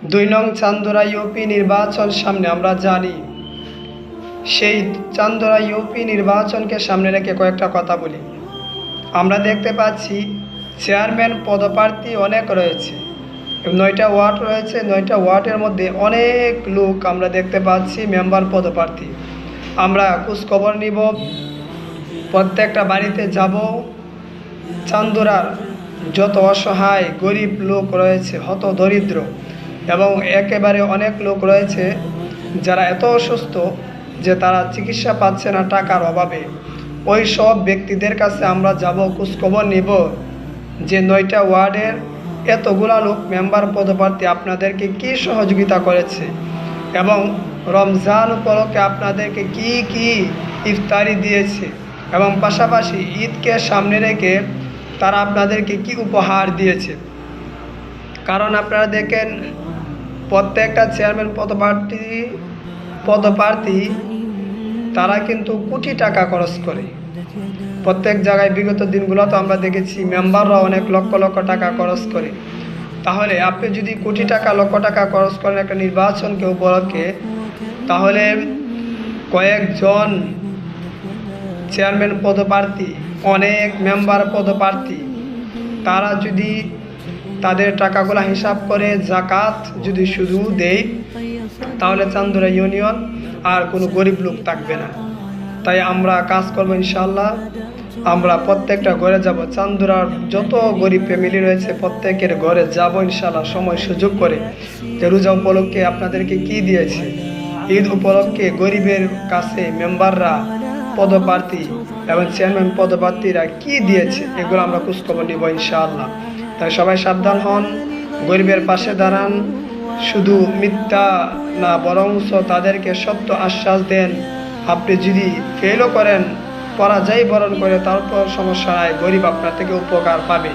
দুই নং চান্দোরা ইউপি নির্বাচন সামনে। আমরা জানি সেই চান্দোরা ইউপি নির্বাচনকে সামনে রেখে কয়েকটা কথা বলি। আমরা দেখতে পাচ্ছি চেয়ারম্যান পদপ্রার্থী অনেক রয়েছে, 9টা ওয়ার্ড রয়েছে। 9টা ওয়ার্ডের মধ্যে অনেক লোক আমরা দেখতে পাচ্ছি মেম্বার পদপ্রার্থী। আমরা খোঁজখবর নিব, প্রত্যেকটা বাড়িতে যাব। চান্দোরার যত অসহায় গরিব লোক রয়েছে, হত দরিদ্র এবং একেবারে অনেক লোক রয়েছে যারা এত অসুস্থ যে তারা চিকিৎসা পাচ্ছে না টাকার অভাবে, ওই সব ব্যক্তিদের কাছে আমরা যাব, খোঁজখবর নিব যে 9টা ওয়ার্ডের এতগুলা লোক মেম্বার পদপ্রার্থী আপনাদেরকে কি সহযোগিতা করেছে এবং রমজান উপলক্ষে আপনাদেরকে কি কি ইফতারি দিয়েছে এবং পাশাপাশি ঈদকে সামনে রেখে তারা আপনাদেরকে কি উপহার দিয়েছে। কারণ আপনারা দেখেন প্রত্যেকটা চেয়ারম্যান পদপ্রার্থী তারা কিন্তু কোটি টাকা খরচ করে প্রত্যেক জায়গায়। বিগত দিনগুলো তো আমরা দেখেছি মেম্বাররা অনেক লক্ষ লক্ষ টাকা খরচ করে। তাহলে আপনি যদি কোটি টাকা লক্ষ টাকা খরচ করেন একটা নির্বাচনকে উপলক্ষে, তাহলে কয়েকজন চেয়ারম্যান পদপ্রার্থী, অনেক মেম্বার পদপ্রার্থী, তারা যদি তাদের টাকাগুলো হিসাব করে জাকাত যদি শুধু দেয়, তাহলে চান্দোরা ইউনিয়ন আর কোনো গরিব লোক থাকবে না। তাই আমরা কাজ করবো ইনশাআল্লাহ। আমরা প্রত্যেকটা ঘরে যাব, চান্দোরার যত গরিব ফ্যামিলি রয়েছে প্রত্যেকের ঘরে যাব ইনশাআল্লাহ, সময় সুযোগ করে। যে রোজা উপলক্ষে আপনাদেরকে কি দিয়েছে, ঈদ উপলক্ষে গরিবের কাছে মেম্বাররা, পদপ্রার্থী এবং চেয়ারম্যান পদপ্রার্থীরা কি দিয়েছে, এগুলো আমরা খোঁজখবর নিব ইনশাআল্লাহ। তাই সবাই সাবধান হন, গরিবের পাশে দাঁড়ান, শুধু মিথ্যা না বরঞ্চ তাদেরকে সত্য আশ্বাস দেন। আপনি যদি ফেলও করেন, পরাজয় বরণ করে, তারপর সমস্যা নাই, গরিব আপনার থেকে উপকার পাবে।